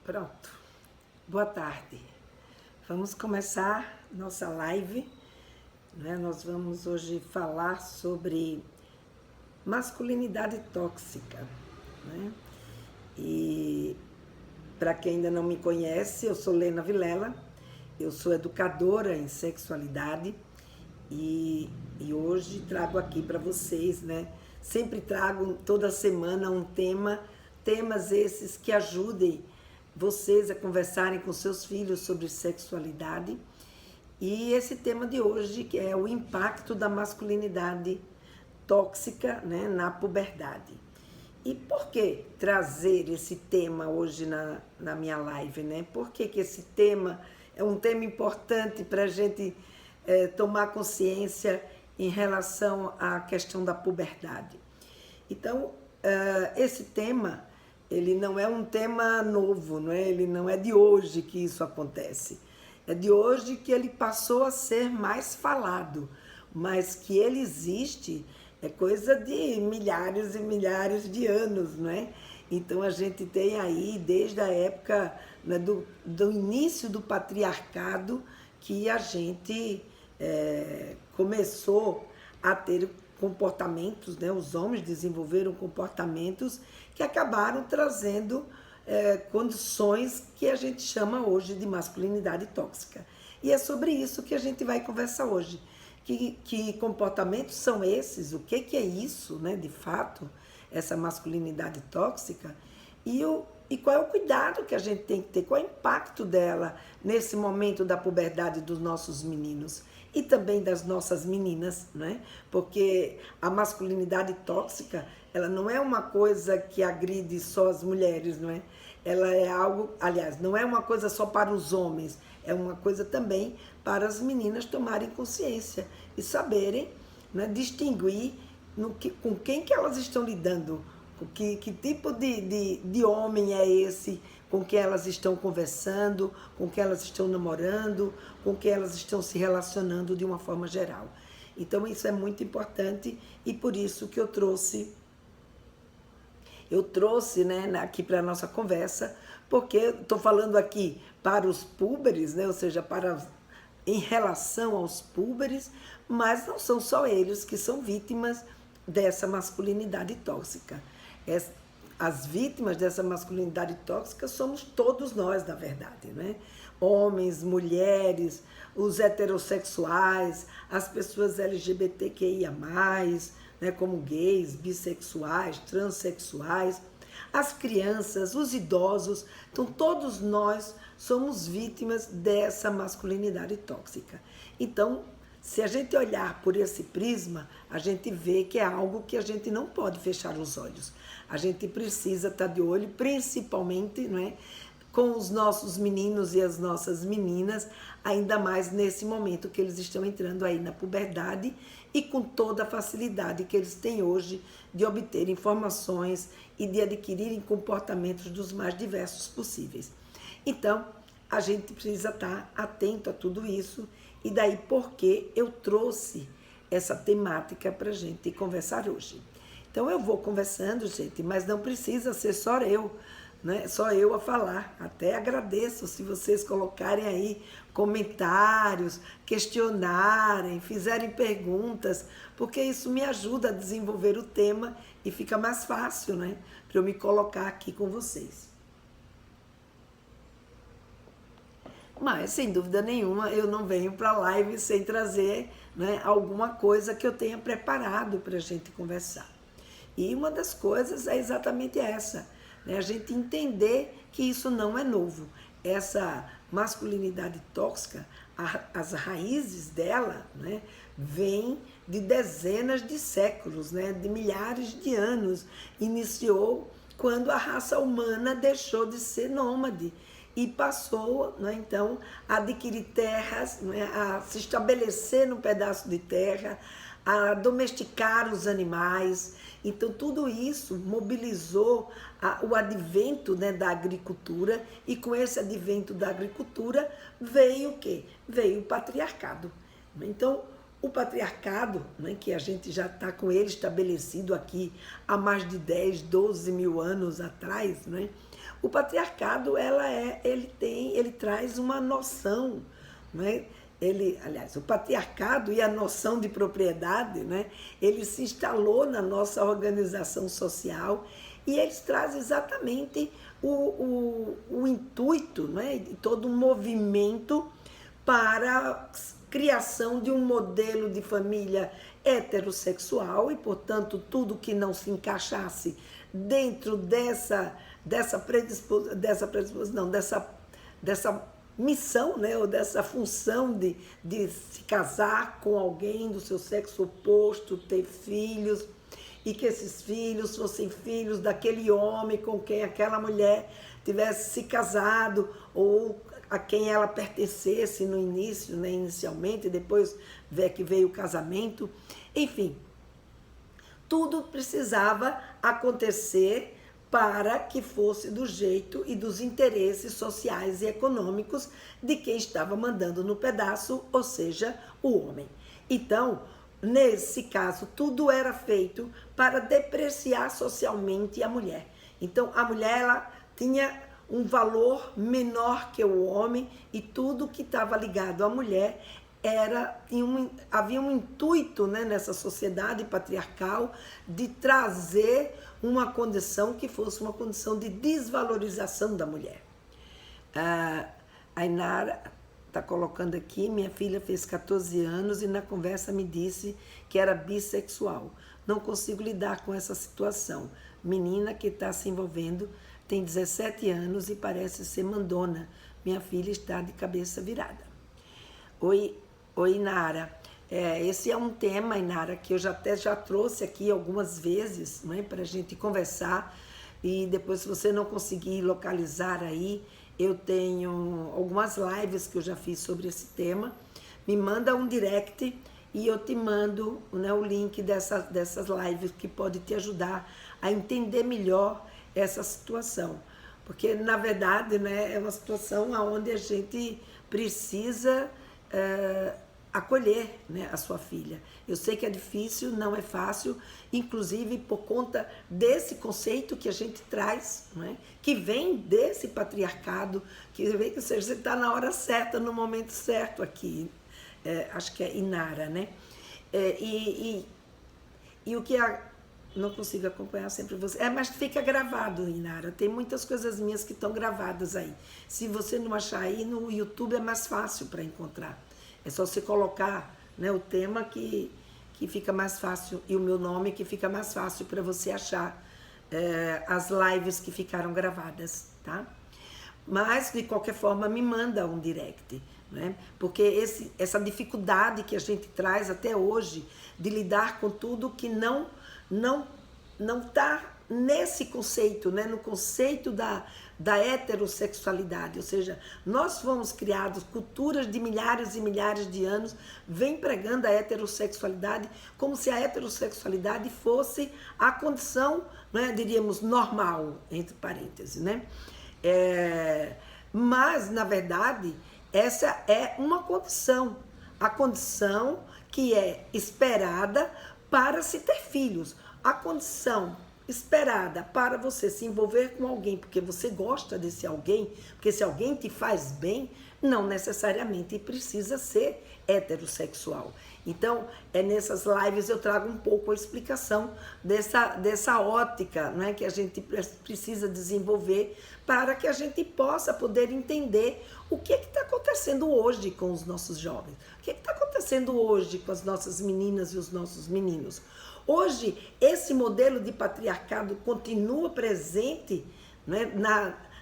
Pronto. Boa tarde. Vamos começar nossa live, né? Nós vamos hoje falar sobre masculinidade tóxica, né? E para quem ainda não me conhece, eu sou Lena Vilela, eu sou educadora em sexualidade e hoje trago aqui para vocês, né? Sempre trago toda semana um temas esses que ajudem vocês a conversarem com seus filhos sobre sexualidade. E esse tema de hoje, que é o impacto da masculinidade tóxica, né, na puberdade. E por que trazer esse tema hoje na minha live, né? Por que esse tema é um tema importante para a gente tomar consciência em relação à questão da puberdade? Então, esse tema, ele não é um tema novo, não é? Ele não é de hoje que isso acontece. É de hoje que ele passou a ser mais falado, mas que ele existe é coisa de milhares e milhares de anos, não é? Então a gente tem aí, desde a época, né, do início do patriarcado, que a gente começou a ter comportamentos, né? Os homens desenvolveram comportamentos que acabaram trazendo condições que a gente chama hoje de masculinidade tóxica. E é sobre isso que a gente vai conversar hoje. Que comportamentos são esses? O que é isso, né, de fato, essa masculinidade tóxica? E qual é o cuidado que a gente tem que ter? Qual é o impacto dela nesse momento da puberdade dos nossos meninos? E também das nossas meninas, né? Porque a masculinidade tóxica, ela não é uma coisa que agride só as mulheres, não é? Ela é algo, aliás, não é uma coisa só para os homens, é uma coisa também para as meninas tomarem consciência e saberem, né, distinguir com quem que elas estão lidando, que tipo de homem é esse com quem elas estão conversando, com quem elas estão namorando, com quem elas estão se relacionando de uma forma geral. Então isso é muito importante e por isso que eu trouxe, né, aqui para a nossa conversa, porque estou falando aqui para os púberes, né, ou seja, em relação aos púberes, mas não são só eles que são vítimas dessa masculinidade tóxica. As vítimas dessa masculinidade tóxica somos todos nós, na verdade, né? Homens, mulheres, os heterossexuais, as pessoas LGBTQIA+, né, como gays, bissexuais, transexuais, as crianças, os idosos. Então, todos nós somos vítimas dessa masculinidade tóxica. Então, se a gente olhar por esse prisma, a gente vê que é algo que a gente não pode fechar os olhos. A gente precisa estar de olho, principalmente, não é, com os nossos meninos e as nossas meninas, ainda mais nesse momento que eles estão entrando aí na puberdade e com toda a facilidade que eles têm hoje de obter informações e de adquirirem comportamentos dos mais diversos possíveis. Então, a gente precisa estar atento a tudo isso e daí porque eu trouxe essa temática para a gente conversar hoje. Então eu vou conversando, gente, mas não precisa ser só eu, né? Só eu a falar. Até agradeço se vocês colocarem aí comentários, questionarem, fizerem perguntas, porque isso me ajuda a desenvolver o tema e fica mais fácil, né, para eu me colocar aqui com vocês. Mas, sem dúvida nenhuma, eu não venho para a live sem trazer, né, alguma coisa que eu tenha preparado para a gente conversar. E uma das coisas é exatamente essa, né, a gente entender que isso não é novo. Essa masculinidade tóxica, as raízes dela, né, vêm de dezenas de séculos, né, de milhares de anos. Iniciou quando a raça humana deixou de ser nômade e passou, né, então, a adquirir terras, né, a se estabelecer num pedaço de terra, a domesticar os animais. Então, tudo isso mobilizou o advento, né, da agricultura, e com esse advento da agricultura veio o quê? Veio o patriarcado. Então, O patriarcado, né, que a gente já está com ele estabelecido aqui há mais de 10, 12 mil anos atrás, né? O patriarcado, ele traz uma noção, né? Aliás, o patriarcado e a noção de propriedade, né? Ele se instalou na nossa organização social e eles trazem exatamente o intuito, né? De todo um movimento para a criação de um modelo de família heterossexual e, portanto, tudo que não se encaixasse dentro dessa missão, né, ou dessa função de se casar com alguém do seu sexo oposto, ter filhos, e que esses filhos fossem filhos daquele homem com quem aquela mulher tivesse se casado, ou a quem ela pertencesse no início, né, inicialmente, depois que veio o casamento. Enfim, tudo precisava acontecer para que fosse do jeito e dos interesses sociais e econômicos de quem estava mandando no pedaço, ou seja, o homem. Então, nesse caso, tudo era feito para depreciar socialmente a mulher. Então, a mulher, ela tinha um valor menor que o homem e tudo que estava ligado à mulher havia um intuito, né, nessa sociedade patriarcal de trazer uma condição que fosse uma condição de desvalorização da mulher. A Inara está colocando aqui: minha filha fez 14 anos e na conversa me disse que era bissexual. Não consigo lidar com essa situação. Menina que está se envolvendo tem 17 anos e parece ser mandona. Minha filha está de cabeça virada. Oi, Inara. Esse é um tema, Inara, que eu já trouxe aqui algumas vezes, né, para a gente conversar. E depois, se você não conseguir localizar aí, eu tenho algumas lives que eu já fiz sobre esse tema. Me manda um direct e eu te mando, né, o link dessas lives que pode te ajudar a entender melhor essa situação. Porque, na verdade, né, é uma situação onde a gente precisa acolher, né, a sua filha. Eu sei que é difícil, não é fácil, inclusive por conta desse conceito que a gente traz, né, que vem desse patriarcado, que vem que você está na hora certa, no momento certo aqui. Acho que é Inara, né? E o que não consigo acompanhar sempre você. Mas fica gravado, Inara. Tem muitas coisas minhas que estão gravadas aí. Se você não achar aí, no YouTube é mais fácil para encontrar. É só você colocar, né, o tema que fica mais fácil, e o meu nome, que fica mais fácil para você achar as lives que ficaram gravadas, tá? Mas, de qualquer forma, me manda um direct, né? Porque essa dificuldade que a gente traz até hoje de lidar com tudo que não está nesse conceito, né? No conceito da heterossexualidade, ou seja, nós fomos criados, culturas de milhares e milhares de anos vem pregando a heterossexualidade como se a heterossexualidade fosse a condição, né, diríamos, normal, entre parênteses, né? Mas, na verdade, essa é uma condição, a condição que é esperada para se ter filhos, a condição esperada para você se envolver com alguém porque você gosta desse alguém, porque esse alguém te faz bem, não necessariamente precisa ser heterossexual. Então, nessas lives eu trago um pouco a explicação dessa ótica, né, que a gente precisa desenvolver para que a gente possa poder entender o que está acontecendo hoje com os nossos jovens, o que está acontecendo hoje com as nossas meninas e os nossos meninos. Hoje, esse modelo de patriarcado continua presente, né,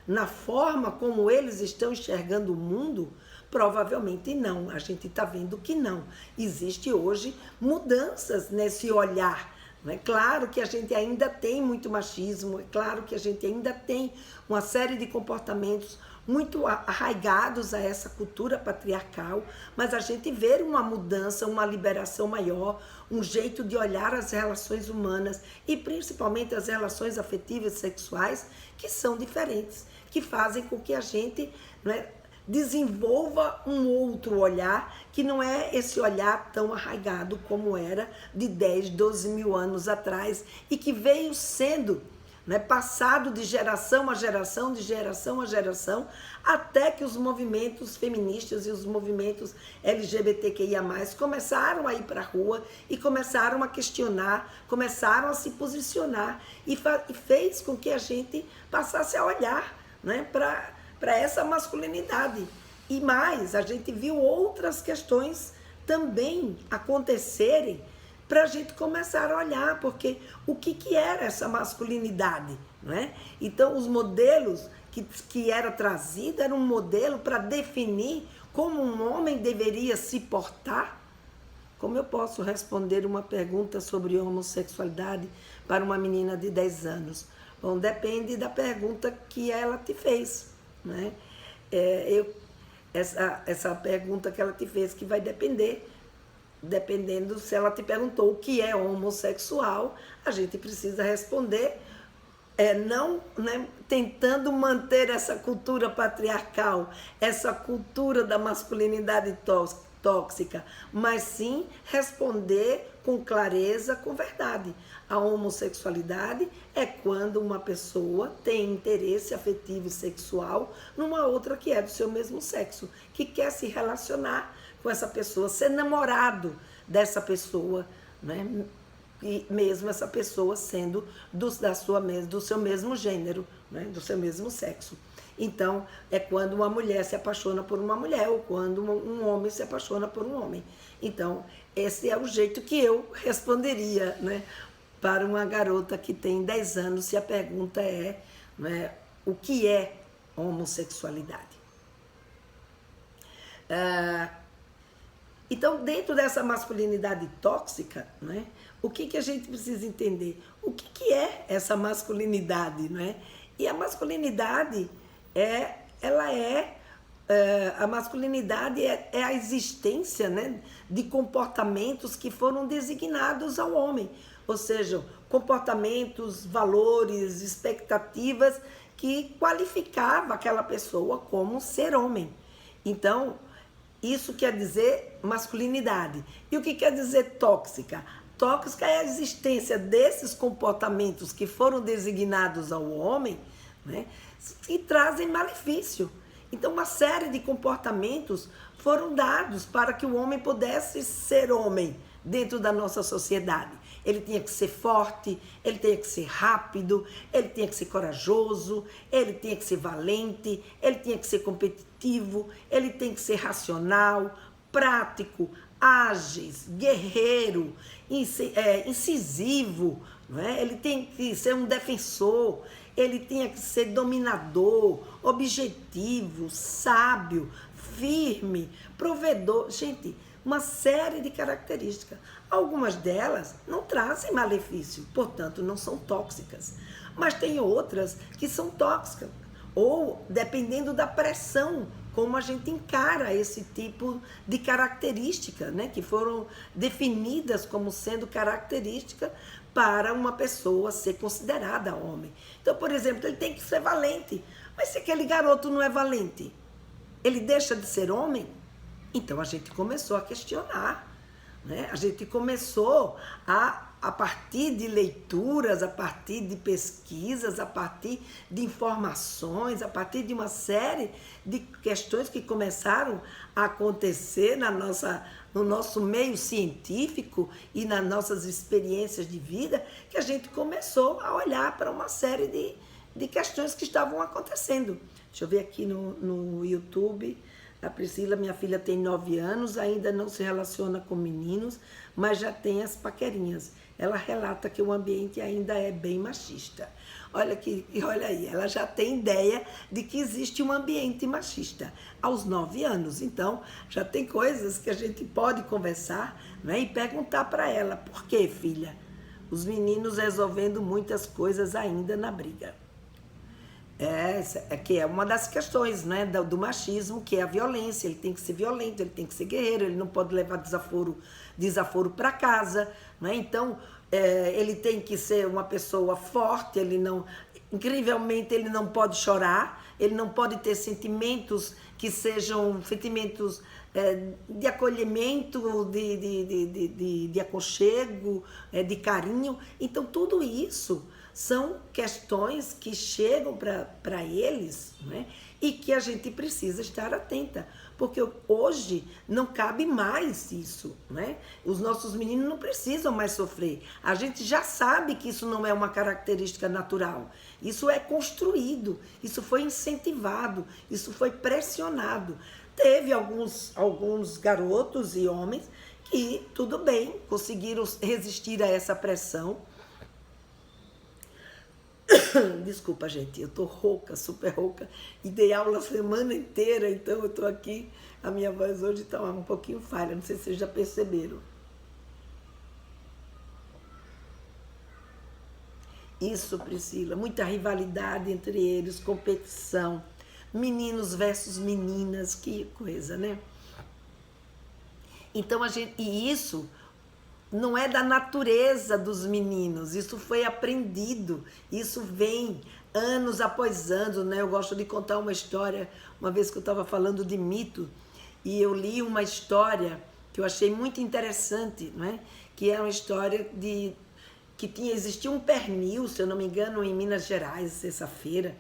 na forma como eles estão enxergando o mundo? Provavelmente não. A gente está vendo que não. Existe hoje mudanças nesse olhar. É claro que a gente ainda tem muito machismo, é claro que a gente ainda tem uma série de comportamentos muito arraigados a essa cultura patriarcal, mas a gente vê uma mudança, uma liberação maior, um jeito de olhar as relações humanas e principalmente as relações afetivas e sexuais que são diferentes, que fazem com que a gente, né, desenvolva um outro olhar, que não é esse olhar tão arraigado como era de 10, 12 mil anos atrás, e que veio sendo, né, passado de geração a geração, de geração a geração, até que os movimentos feministas e os movimentos LGBTQIA+, começaram a ir para a rua e começaram a questionar, começaram a se posicionar, e fez com que a gente passasse a olhar, né, para essa masculinidade. E mais, a gente viu outras questões também acontecerem para a gente começar a olhar, porque o que era essa masculinidade, não é? Então, os modelos que era trazido era um modelo para definir como um homem deveria se portar. Como eu posso responder uma pergunta sobre homossexualidade para uma menina de 10 anos? Bom, depende da pergunta que ela te fez, né? Essa pergunta que ela te fez, que vai dependendo se ela te perguntou o que é homossexual, a gente precisa responder, não, né, tentando manter essa cultura patriarcal, essa cultura da masculinidade tóxica, mas sim responder com clareza, com verdade. A homossexualidade é quando uma pessoa tem interesse afetivo e sexual numa outra que é do seu mesmo sexo, que quer se relacionar com essa pessoa, ser namorado dessa pessoa, né? E mesmo essa pessoa sendo do seu mesmo gênero, né? Do seu mesmo sexo. Então, é quando uma mulher se apaixona por uma mulher ou quando um homem se apaixona por um homem. Então, esse é o jeito que eu responderia, né, para uma garota que tem 10 anos, se a pergunta é, né, o que é homossexualidade. Então, dentro dessa masculinidade tóxica, né, o que a gente precisa entender? O que é essa masculinidade, né? E a masculinidade a masculinidade é a existência, né, de comportamentos que foram designados ao homem, ou seja, comportamentos, valores, expectativas que qualificava aquela pessoa como ser homem. Então, isso quer dizer masculinidade. E o que quer dizer tóxica? Tóxica é a existência desses comportamentos que foram designados ao homem, né, e trazem malefício. Então, uma série de comportamentos foram dados para que o homem pudesse ser homem dentro da nossa sociedade. Ele tinha que ser forte, ele tinha que ser rápido, ele tinha que ser corajoso, ele tinha que ser valente, ele tinha que ser competitivo, ele tem que ser racional, prático, ágil, guerreiro, incisivo, não é? Ele tem que ser um defensor, ele tinha que ser dominador, objetivo, sábio, firme, provedor. Gente, uma série de características. Algumas delas não trazem malefício, portanto não são tóxicas. Mas tem outras que são tóxicas, ou dependendo da pressão, como a gente encara esse tipo de característica, né, que foram definidas como sendo características para uma pessoa ser considerada homem. Então, por exemplo, ele tem que ser valente. Mas se aquele garoto não é valente, ele deixa de ser homem? Então a gente começou a questionar, né? A gente começou a partir de leituras, a partir de pesquisas, a partir de informações, a partir de uma série de questões que começaram a acontecer no nosso meio científico e nas nossas experiências de vida, que a gente começou a olhar para uma série de questões que estavam acontecendo. Deixa eu ver aqui no YouTube. A Priscila, minha filha, tem 9 anos, ainda não se relaciona com meninos, mas já tem as paquerinhas. Ela relata que o ambiente ainda é bem machista. Olha aí, ela já tem ideia de que existe um ambiente machista aos 9 anos. Então, já tem coisas que a gente pode conversar, né, e perguntar para ela: por que, filha? Os meninos resolvendo muitas coisas ainda na briga. Que é uma das questões, né, do machismo, que é a violência. Ele tem que ser violento, ele tem que ser guerreiro, ele não pode levar desaforo para casa, né? Então, ele tem que ser uma pessoa forte, incrivelmente ele não pode chorar, ele não pode ter sentimentos que sejam sentimentos de acolhimento, de aconchego, de carinho. Então, tudo isso são questões que chegam para eles, né? E que a gente precisa estar atenta, porque hoje não cabe mais isso, né? Os nossos meninos não precisam mais sofrer. A gente já sabe que isso não é uma característica natural. Isso é construído, isso foi incentivado, isso foi pressionado. Teve alguns garotos e homens que, tudo bem, conseguiram resistir a essa pressão. Desculpa, gente, eu tô rouca, super rouca, e dei aula a semana inteira, então eu tô aqui, a minha voz hoje tá um pouquinho falha, não sei se vocês já perceberam. Isso, Priscila, muita rivalidade entre eles, competição, meninos versus meninas, que coisa, né? Então e isso não é da natureza dos meninos, isso foi aprendido, isso vem anos após anos, né? Eu gosto de contar uma história, uma vez que eu estava falando de mito, e eu li uma história que eu achei muito interessante, né? Que é uma história que existia um pernil, se eu não me engano, em Minas Gerais, essa feira,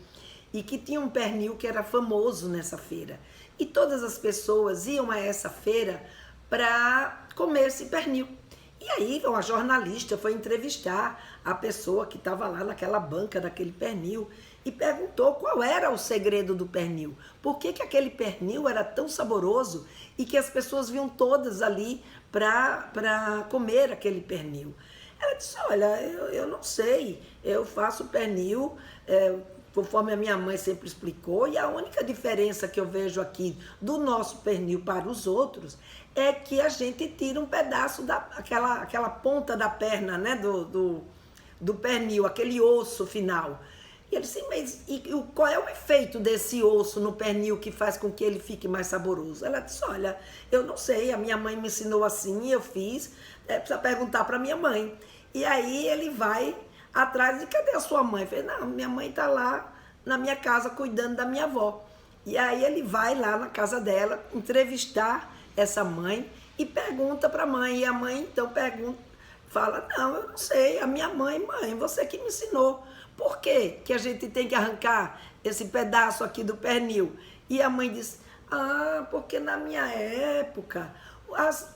e que tinha um pernil que era famoso nessa feira. E todas as pessoas iam a essa feira para comer esse pernil. E aí uma jornalista foi entrevistar a pessoa que estava lá naquela banca daquele pernil e perguntou qual era o segredo do pernil. Por que aquele pernil era tão saboroso e que as pessoas vinham todas ali para comer aquele pernil. Ela disse, olha, eu não sei, eu faço pernil conforme a minha mãe sempre explicou, e a única diferença que eu vejo aqui do nosso pernil para os outros é que a gente tira um pedaço daquela ponta da perna, né, do pernil, aquele osso final. E ele disse, mas qual é o efeito desse osso no pernil que faz com que ele fique mais saboroso? Ela disse, olha, eu não sei, a minha mãe me ensinou assim, eu fiz, precisa perguntar para minha mãe. E aí ele vai atrás de, cadê a sua mãe? Eu falei, não, minha mãe está lá na minha casa cuidando da minha avó. E aí ele vai lá na casa dela entrevistar essa mãe e pergunta para a mãe. E a mãe então fala, não, eu não sei, a minha mãe, você que me ensinou. Por que a gente tem que arrancar esse pedaço aqui do pernil? E a mãe disse, porque na minha época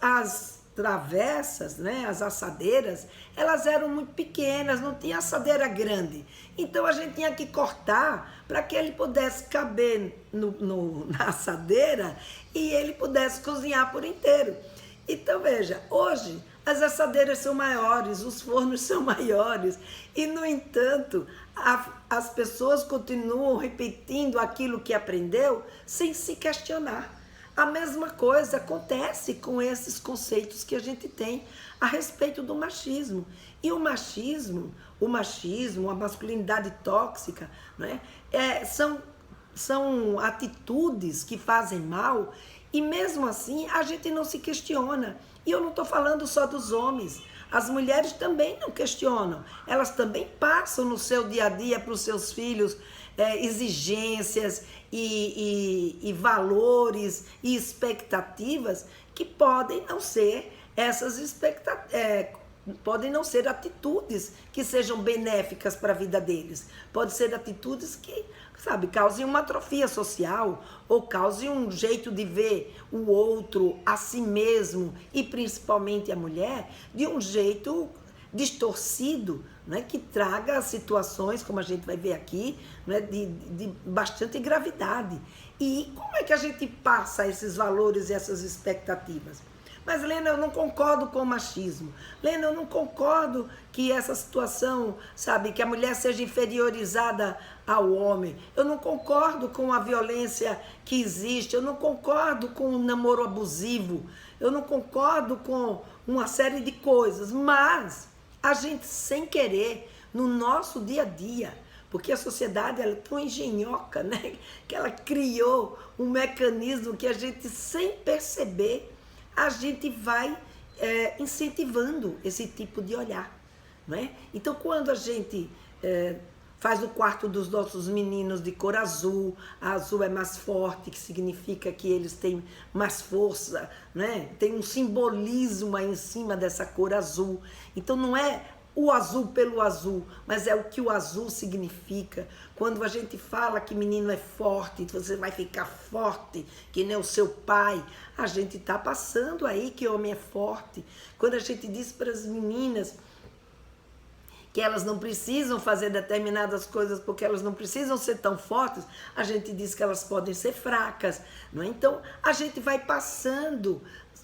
as travessas, né, as assadeiras, elas eram muito pequenas, não tinha assadeira grande. Então a gente tinha que cortar para que ele pudesse caber na assadeira e ele pudesse cozinhar por inteiro. Então veja, hoje as assadeiras são maiores, os fornos são maiores e, no entanto, as pessoas continuam repetindo aquilo que aprendeu sem se questionar. A mesma coisa acontece com esses conceitos que a gente tem a respeito do machismo. E o machismo, a masculinidade tóxica, né, são atitudes que fazem mal e mesmo assim a gente não se questiona. E eu não estou falando só dos homens. As mulheres também não questionam. Elas também passam no seu dia a dia para os seus filhos exigências e valores e expectativas que podem não ser podem não ser atitudes que sejam benéficas para a vida deles. Podem ser atitudes que, causem uma atrofia social ou causem um jeito de ver o outro, a si mesmo e principalmente a mulher, de um jeito distorcido, né, que traga situações, como a gente vai ver aqui, né, de bastante gravidade. E como é que a gente passa esses valores e essas expectativas? Mas, Lena, eu não concordo com o machismo. Lena, eu não concordo que essa situação, que a mulher seja inferiorizada ao homem. Eu não concordo com a violência que existe. Eu não concordo com o namoro abusivo. Eu não concordo com uma série de coisas. Mas a gente, sem querer, no nosso dia a dia, porque a sociedade ela é tão engenhoca, né, que ela criou um mecanismo que a gente, sem perceber, a gente vai incentivando esse tipo de olhar, não é? Então, quando a gente faz o quarto dos nossos meninos de cor azul. A azul é mais forte, que significa que eles têm mais força, né? Tem um simbolismo aí em cima dessa cor azul. Então não é o azul pelo azul, mas é o que o azul significa. Quando a gente fala que menino é forte, você vai ficar forte, que nem o seu pai, a gente está passando aí que homem é forte. Quando a gente diz para as meninas que elas não precisam fazer determinadas coisas porque elas não precisam ser tão fortes, a gente diz que elas podem ser fracas, não é? Então, a gente vai passando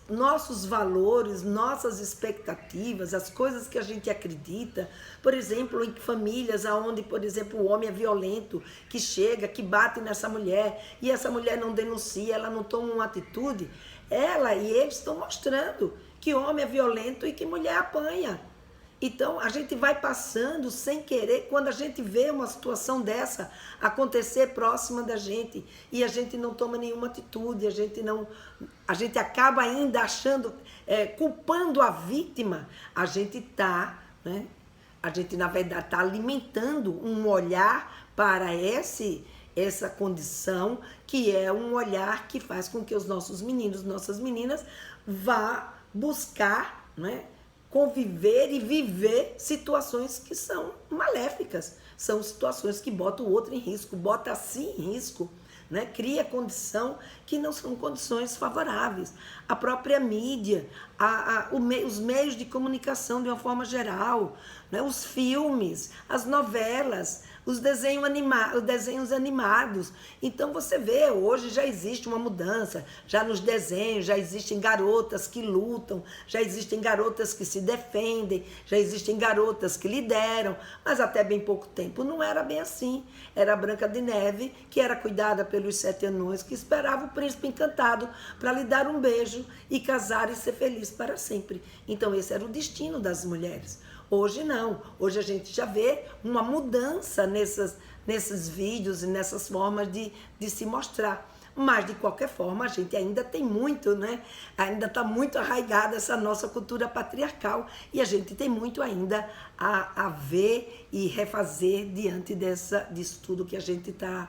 nossos valores, nossas expectativas, as coisas que a gente acredita. Por exemplo, em famílias onde, por exemplo, o homem é violento, que chega, que bate nessa mulher, e essa mulher não denuncia, ela não toma uma atitude, ela e eles estão mostrando que homem é violento e que mulher apanha. Então, a gente vai passando sem querer, quando a gente vê uma situação dessa acontecer próxima da gente e a gente não toma nenhuma atitude, a gente acaba ainda achando, culpando a vítima, a gente está, né? A gente, na verdade, está alimentando um olhar para essa condição, que é um olhar que faz com que os nossos meninos, nossas meninas, vá buscar, né, conviver e viver situações que são maléficas, são situações que botam o outro em risco, bota a si em risco, né? Cria condição que não são condições favoráveis. A própria mídia, os meios de comunicação de uma forma geral, né? Os filmes, as novelas, os desenhos animados. Então você vê, hoje já existe uma mudança, já nos desenhos, já existem garotas que lutam, já existem garotas que se defendem, já existem garotas que lideram, mas até bem pouco tempo não era bem assim. Era a Branca de Neve, que era cuidada pelos 7 anões, que esperava o príncipe encantado para lhe dar um beijo e casar e ser feliz para sempre. Então esse era o destino das mulheres. Hoje não, hoje a gente já vê uma mudança nesses vídeos e nessas formas de se mostrar. Mas, de qualquer forma, a gente ainda tem muito, né? Ainda está muito arraigada essa nossa cultura patriarcal e a gente tem muito ainda a ver e refazer diante disso tudo que a gente está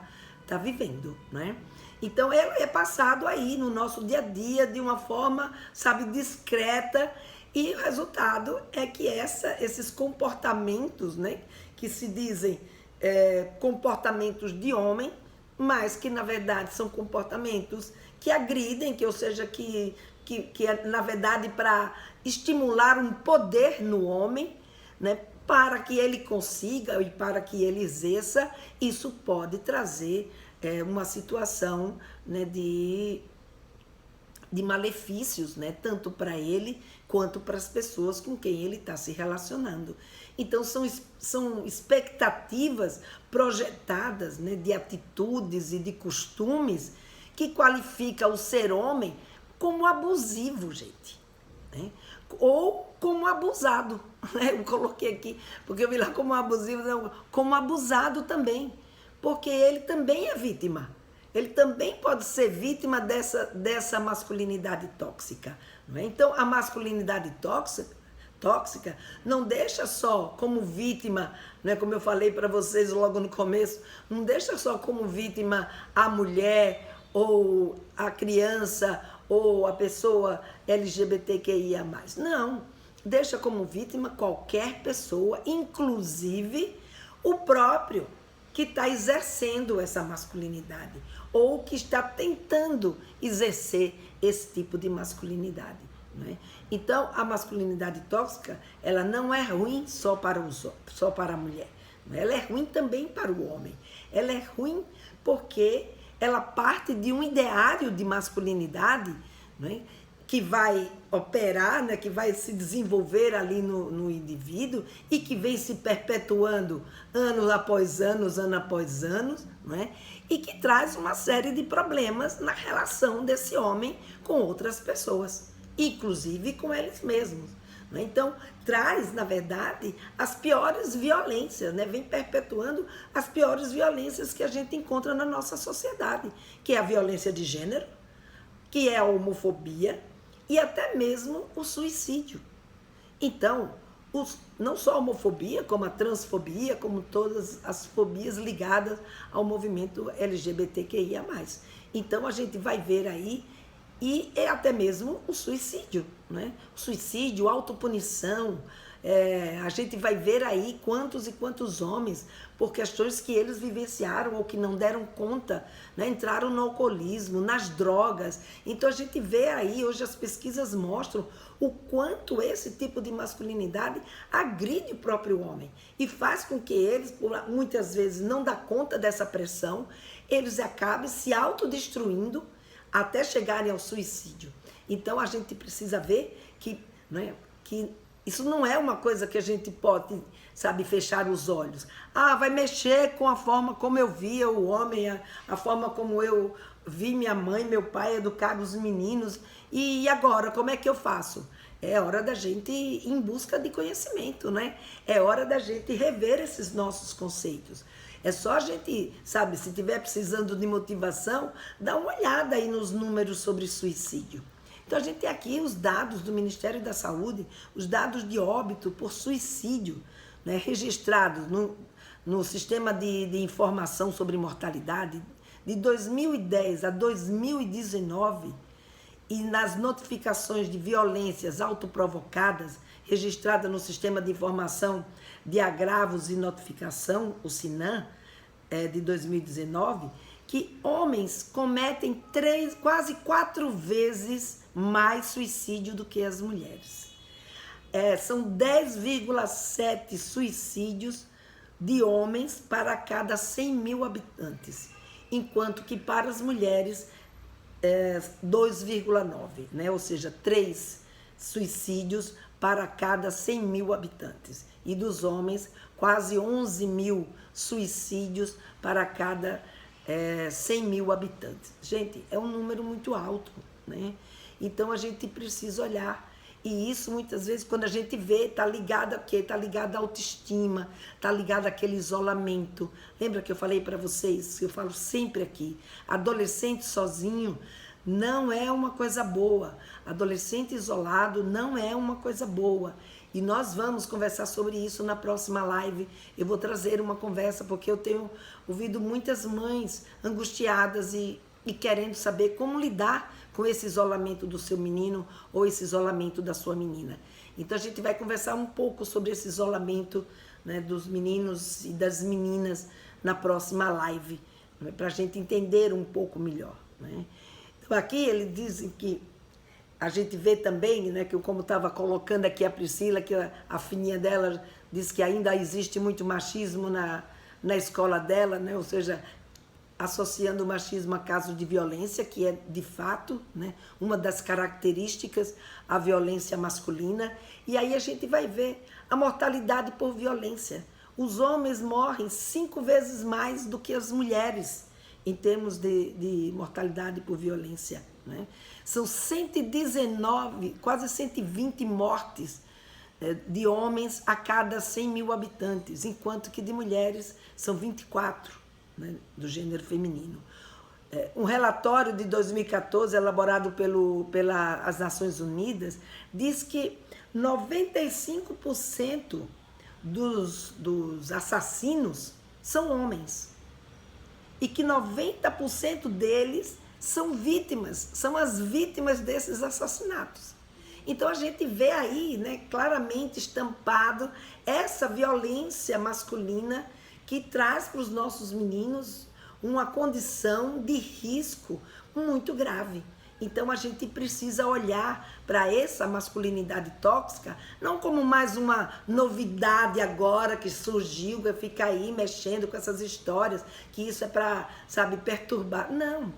vivendo, né? Então, é passado aí no nosso dia a dia de uma forma, sabe, discreta. E o resultado é que esses comportamentos, né, que se dizem comportamentos de homem, mas que na verdade são comportamentos que agridem, ou seja, que é na verdade para estimular um poder no homem, né, para que ele consiga e para que ele exerça, isso pode trazer uma situação, né, de malefícios, né, tanto para ele quanto para as pessoas com quem ele está se relacionando. Então são expectativas projetadas, né, de atitudes e de costumes que qualifica o ser homem como abusivo, gente, né? Ou como abusado, né? Eu coloquei aqui, porque eu vi lá como abusivo, não, como abusado também, porque ele também é vítima. Ele também pode ser vítima dessa masculinidade tóxica, não é? Então, a masculinidade tóxica não deixa só como vítima, né, como eu falei para vocês logo no começo, não deixa só como vítima a mulher ou a criança ou a pessoa LGBTQIA+. Não, deixa como vítima qualquer pessoa, inclusive o próprio que está exercendo essa masculinidade ou que está tentando exercer esse tipo de masculinidade, né? Então, a masculinidade tóxica, ela não é ruim só para a mulher, ela é ruim também para o homem. Ela é ruim porque ela parte de um ideário de masculinidade, né, que vai operar, né, que vai se desenvolver ali no indivíduo e que vem se perpetuando ano após anos, né, e que traz uma série de problemas na relação desse homem com outras pessoas, inclusive com eles mesmos, né? Então, traz, na verdade, as piores violências, né? Vem perpetuando as piores violências que a gente encontra na nossa sociedade, que é a violência de gênero, que é a homofobia, e até mesmo o suicídio. Então, não só a homofobia, como a transfobia, como todas as fobias ligadas ao movimento LGBTQIA+. Então a gente vai ver aí, e é até mesmo o suicídio, né? O suicídio, a autopunição, a gente vai ver aí quantos e quantos homens, por questões que eles vivenciaram ou que não deram conta, né, entraram no alcoolismo, nas drogas. Então a gente vê aí, hoje as pesquisas mostram o quanto esse tipo de masculinidade agride o próprio homem e faz com que eles, muitas vezes, não dá conta dessa pressão, eles acabem se autodestruindo até chegarem ao suicídio. Então a gente precisa ver que, né, que isso não é uma coisa que a gente pode, sabe, fechar os olhos. Ah, vai mexer com a forma como eu via o homem, a forma como eu vi minha mãe, meu pai educar os meninos. E agora, como é que eu faço? É hora da gente ir em busca de conhecimento, né? É hora da gente rever esses nossos conceitos. É só a gente, sabe, se estiver precisando de motivação, dá uma olhada aí nos números sobre suicídio. Então a gente tem aqui os dados do Ministério da Saúde, os dados de óbito por suicídio, né, registrados no Sistema de Informação sobre Mortalidade de 2010 a 2019 e nas notificações de violências autoprovocadas registradas no Sistema de Informação de Agravos e Notificação, o SINAM, de 2019, que homens cometem quase 4 vezes mais suicídio do que as mulheres. São 10,7 suicídios de homens para cada 100 mil habitantes, enquanto que para as mulheres 2,9, né? Ou seja, 3 suicídios para cada 100 mil habitantes. E dos homens, quase 11 mil suicídios para cada 100 mil habitantes. Gente, é um número muito alto, né? Então a gente precisa olhar. E isso muitas vezes, quando a gente vê, está ligado a quê? Está ligado à autoestima, está ligado àquele isolamento. Lembra que eu falei para vocês, que eu falo sempre aqui, adolescente sozinho não é uma coisa boa. Adolescente isolado não é uma coisa boa. E nós vamos conversar sobre isso na próxima live. Eu vou trazer uma conversa, porque eu tenho ouvido muitas mães angustiadas e querendo saber como lidar com esse isolamento do seu menino ou esse isolamento da sua menina. Então a gente vai conversar um pouco sobre esse isolamento, né, dos meninos e das meninas na próxima live, né, para a gente entender um pouco melhor, né? Então aqui eles dizem que a gente vê também, né, que como estava colocando aqui a Priscila, que a filhinha dela diz que ainda existe muito machismo na escola dela, né, ou seja, associando o machismo a casos de violência, que é de fato, né, uma das características, a violência masculina. E aí a gente vai ver a mortalidade por violência. Os homens morrem 5 vezes mais do que as mulheres em termos de mortalidade por violência, né? São 119, quase 120 mortes de homens a cada 100 mil habitantes, enquanto que de mulheres são 24, né, do gênero feminino. Um relatório de 2014, elaborado pelas Nações Unidas, diz que 95% dos assassinos são homens e que 90% deles são vítimas, são as vítimas desses assassinatos. Então a gente vê aí, né, claramente estampado essa violência masculina que traz para os nossos meninos uma condição de risco muito grave. Então a gente precisa olhar para essa masculinidade tóxica não como mais uma novidade agora que surgiu, que fica aí mexendo com essas histórias, que isso é para, sabe, perturbar. Não,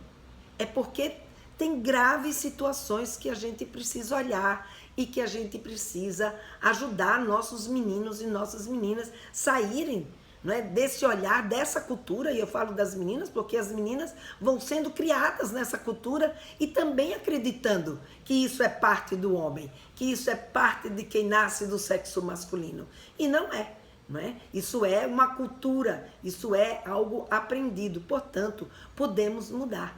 é porque tem graves situações que a gente precisa olhar e que a gente precisa ajudar nossos meninos e nossas meninas saírem, não é, desse olhar, dessa cultura. E eu falo das meninas porque as meninas vão sendo criadas nessa cultura e também acreditando que isso é parte do homem, que isso é parte de quem nasce do sexo masculino. E não é, não é? Isso é uma cultura, isso é algo aprendido, portanto, podemos mudar.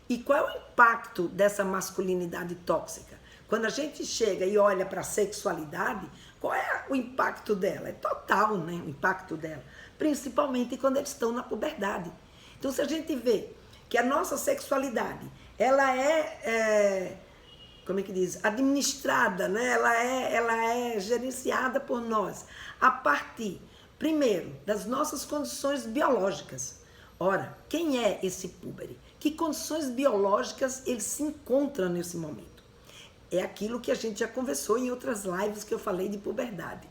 E qual é o impacto dessa masculinidade tóxica? Quando a gente chega e olha para a sexualidade, Qual é o impacto dela? É total, né, o impacto dela, principalmente quando eles estão na puberdade. Então, se a gente vê que a nossa sexualidade, ela como é que diz, administrada, né? ela é gerenciada por nós a partir, primeiro, das nossas condições biológicas. Ora, quem é esse púbere? Que condições biológicas ele se encontra nesse momento? É aquilo que a gente já conversou em outras lives que eu falei de puberdade.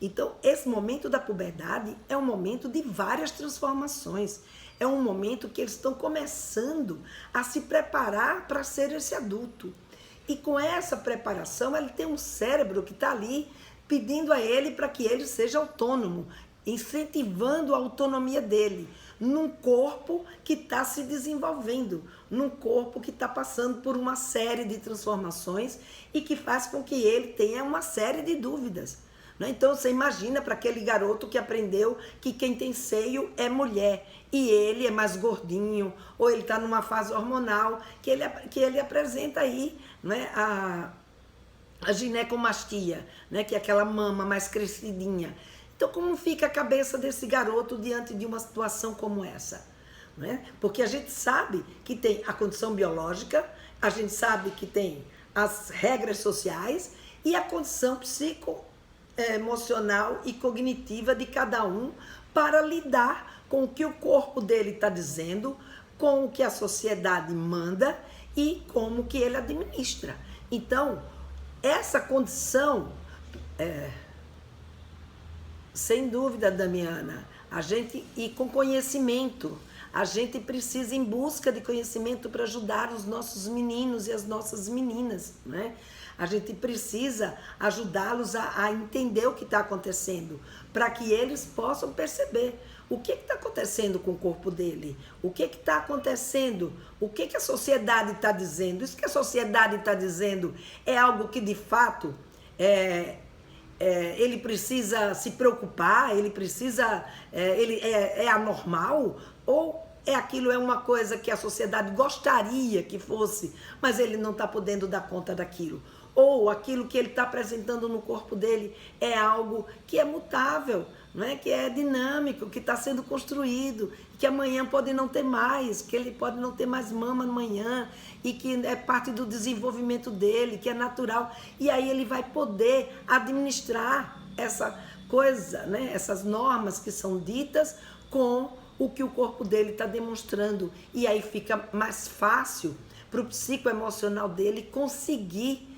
Então, esse momento da puberdade é um momento de várias transformações. É um momento que eles estão começando a se preparar para ser esse adulto. E com essa preparação, ele tem um cérebro que está ali pedindo a ele para que ele seja autônomo, incentivando a autonomia dele, num corpo que está se desenvolvendo, num corpo que está passando por uma série de transformações e que faz com que ele tenha uma série de dúvidas. Então você imagina para aquele garoto que aprendeu que quem tem seio é mulher e ele é mais gordinho, ou ele está numa fase hormonal, que ele apresenta aí, né, a ginecomastia, né, que é aquela mama mais crescidinha. Então como fica a cabeça desse garoto diante de uma situação como essa? Né? Porque a gente sabe que tem a condição biológica, a gente sabe que tem as regras sociais e a condição psicoemocional e cognitiva de cada um para lidar com o que o corpo dele está dizendo, com o que a sociedade manda e como que ele administra. Então, essa condição, sem dúvida, Damiana, e com conhecimento, a gente precisa ir em busca de conhecimento para ajudar os nossos meninos e as nossas meninas, né? A gente precisa ajudá-los a entender o que está acontecendo, para que eles possam perceber o que está acontecendo com o corpo dele, o que está acontecendo, o que a sociedade está dizendo. Isso que a sociedade está dizendo é algo que, de fato, ele precisa se preocupar, ele precisa, é anormal, ou aquilo é uma coisa que a sociedade gostaria que fosse, mas ele não está podendo dar conta daquilo. Ou aquilo que ele está apresentando no corpo dele é algo que é mutável, não é? Que é dinâmico, que está sendo construído, que amanhã pode não ter mais, que ele pode não ter mais mama amanhã, e que é parte do desenvolvimento dele, que é natural. E aí ele vai poder administrar essa coisa, né? Essas normas que são ditas com o que o corpo dele está demonstrando. E aí fica mais fácil para o psicoemocional dele conseguir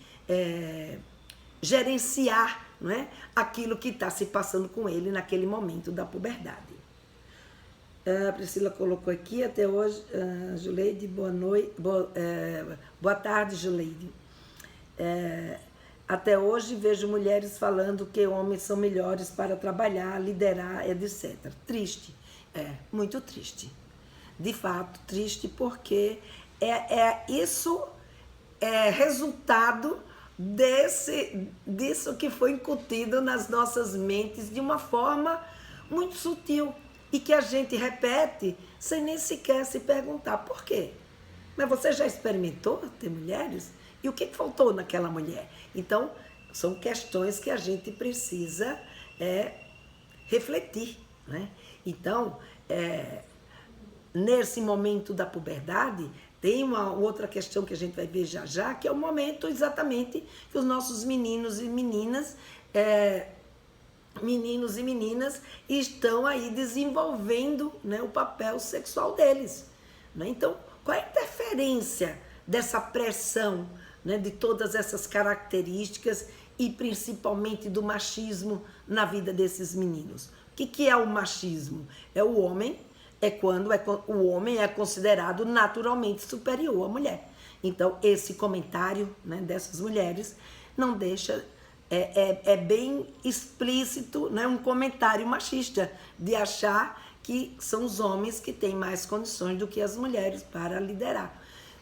gerenciar, não é? Aquilo que está se passando com ele naquele momento da puberdade. A Priscila colocou aqui, até hoje, Juleide, boa noite, boa tarde, Juleide. Até hoje vejo mulheres falando que homens são melhores para trabalhar, liderar, etc. Triste, muito triste. De fato, triste, porque isso é resultado disso que foi incutido nas nossas mentes de uma forma muito sutil e que a gente repete sem nem sequer se perguntar por quê. Mas você já experimentou ter mulheres? E o que faltou naquela mulher? Então, são questões que a gente precisa refletir, né? Então, nesse momento da puberdade, tem uma outra questão que a gente vai ver já, que é o momento exatamente que os nossos meninos e meninas estão aí desenvolvendo, né, o papel sexual deles, né? Então, qual é a interferência dessa pressão, né, de todas essas características e principalmente do machismo na vida desses meninos? O que é o machismo? É o homem, quando o homem é considerado naturalmente superior à mulher. Então, esse comentário, né, dessas mulheres não deixa... É bem explícito, né, um comentário machista de achar que são os homens que têm mais condições do que as mulheres para liderar.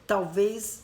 Talvez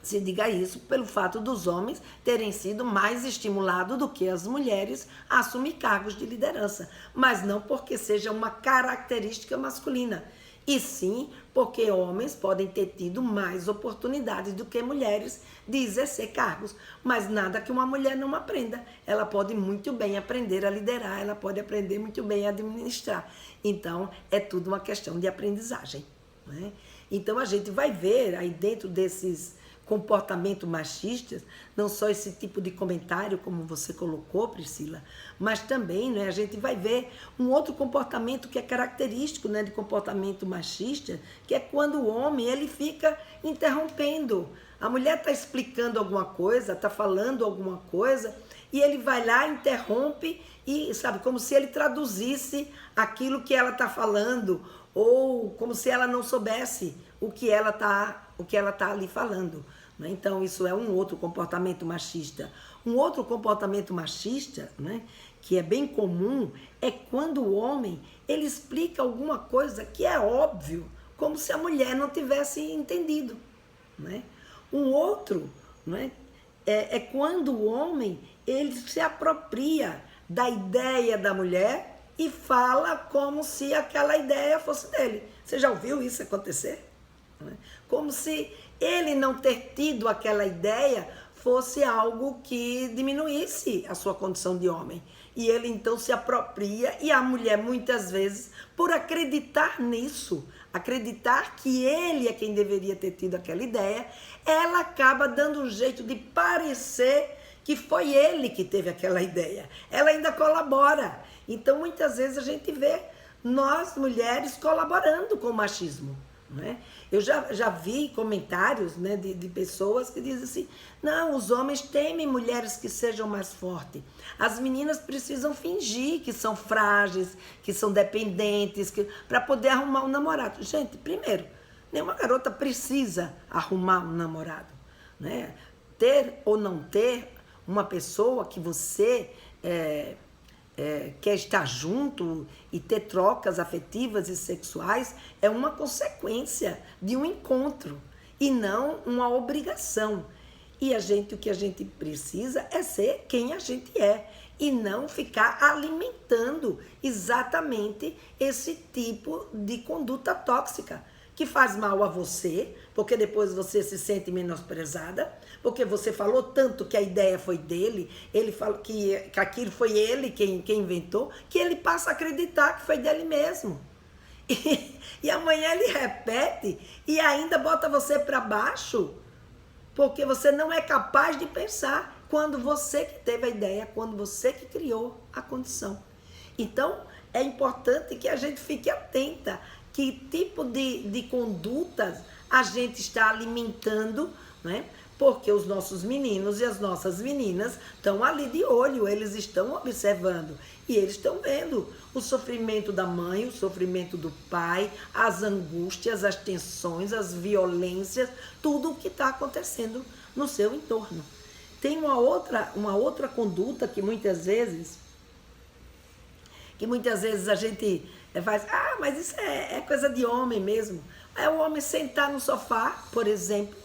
se diga isso pelo fato dos homens terem sido mais estimulados do que as mulheres a assumir cargos de liderança, mas não porque seja uma característica masculina. E sim, porque homens podem ter tido mais oportunidades do que mulheres de exercer cargos. Mas nada que uma mulher não aprenda. Ela pode muito bem aprender a liderar, ela pode aprender muito bem a administrar. Então, é tudo uma questão de aprendizagem, né? Então, a gente vai ver aí dentro desses comportamento machistas, não só esse tipo de comentário, como você colocou, Priscila, mas também, né, a gente vai ver um outro comportamento que é característico, né, de comportamento machista, que é quando o homem ele fica interrompendo. A mulher está explicando alguma coisa, está falando alguma coisa, e ele vai lá, interrompe, e sabe, como se ele traduzisse aquilo que ela está falando, ou como se ela não soubesse o que ela tá ali falando, né? Então, isso é um outro comportamento machista. Um outro comportamento machista, né, que é bem comum, é quando o homem ele explica alguma coisa que é óbvio, como se a mulher não tivesse entendido, né? Um outro, né, é quando o homem ele se apropria da ideia da mulher e fala como se aquela ideia fosse dele. Você já ouviu isso acontecer? Como se ele não ter tido aquela ideia fosse algo que diminuísse a sua condição de homem. E ele então se apropria, e a mulher muitas vezes, por acreditar nisso, acreditar que ele é quem deveria ter tido aquela ideia, ela acaba dando um jeito de parecer que foi ele que teve aquela ideia. Ela ainda colabora. Então muitas vezes a gente vê nós mulheres colaborando com o machismo, né? Eu já vi comentários, né, de pessoas que dizem assim, não, os homens temem mulheres que sejam mais fortes. As meninas precisam fingir que são frágeis, que são dependentes, para poder arrumar um namorado. Gente, primeiro, nenhuma garota precisa arrumar um namorado, né? Ter ou não ter uma pessoa que você quer estar junto e ter trocas afetivas e sexuais é uma consequência de um encontro e não uma obrigação. E o que a gente precisa é ser quem a gente é e não ficar alimentando exatamente esse tipo de conduta tóxica que faz mal a você, porque depois você se sente menosprezada, porque você falou tanto que a ideia foi dele, ele falou que aquilo foi ele quem inventou, que ele passa a acreditar que foi dele mesmo. E amanhã ele repete e ainda bota você para baixo, porque você não é capaz de pensar quando você que teve a ideia, quando você que criou a condição. Então, é importante que a gente fique atenta que tipo de condutas a gente está alimentando, né? Porque os nossos meninos e as nossas meninas estão ali de olho, eles estão observando e eles estão vendo o sofrimento da mãe, o sofrimento do pai, as angústias, as tensões, as violências, tudo o que está acontecendo no seu entorno. Tem uma outra conduta que muitas vezes a gente faz, mas isso é coisa de homem mesmo. É o homem sentar no sofá, por exemplo,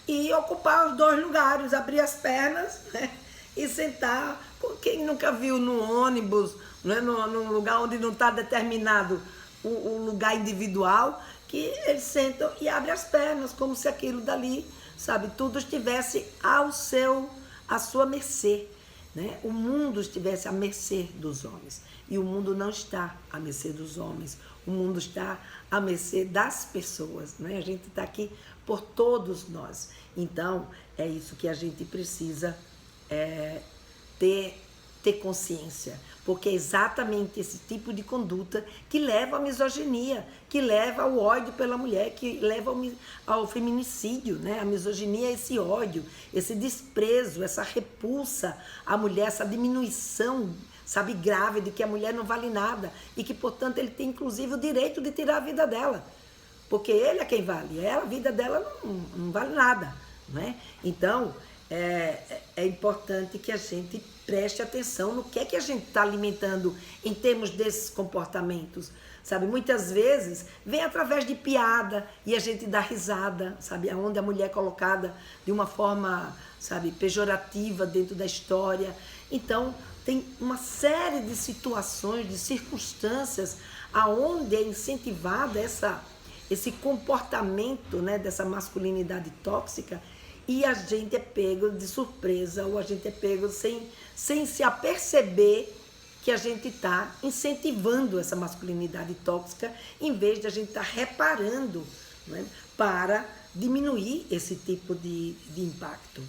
e ocupar os dois lugares, abrir as pernas, né, e sentar. Quem nunca viu no ônibus, né, num lugar onde não está determinado o lugar individual, que eles sentam e abrem as pernas, como se aquilo dali, sabe, tudo estivesse à sua mercê, né? O mundo estivesse à mercê dos homens. E o mundo não está à mercê dos homens. O mundo está à mercê das pessoas, né? A gente está aqui por todos nós. Então, é isso que a gente precisa ter consciência. Porque é exatamente esse tipo de conduta que leva à misoginia, que leva ao ódio pela mulher, que leva ao feminicídio, né? A misoginia é esse ódio, esse desprezo, essa repulsa à mulher, essa diminuição, sabe, grave de que a mulher não vale nada e que, portanto, ele tem inclusive o direito de tirar a vida dela. Porque ele é quem vale, a vida dela não vale nada, né? Então, é importante que a gente preste atenção no que é que a gente está alimentando em termos desses comportamentos, sabe? Muitas vezes vem através de piada e a gente dá risada, sabe? Onde a mulher é colocada de uma forma, sabe, pejorativa dentro da história. Então, tem uma série de situações, de circunstâncias aonde é incentivada esse comportamento, né, dessa masculinidade tóxica, e a gente é pego de surpresa, ou a gente é pego sem se aperceber que a gente está incentivando essa masculinidade tóxica, em vez de a gente estar reparando, né, para diminuir esse tipo de impacto.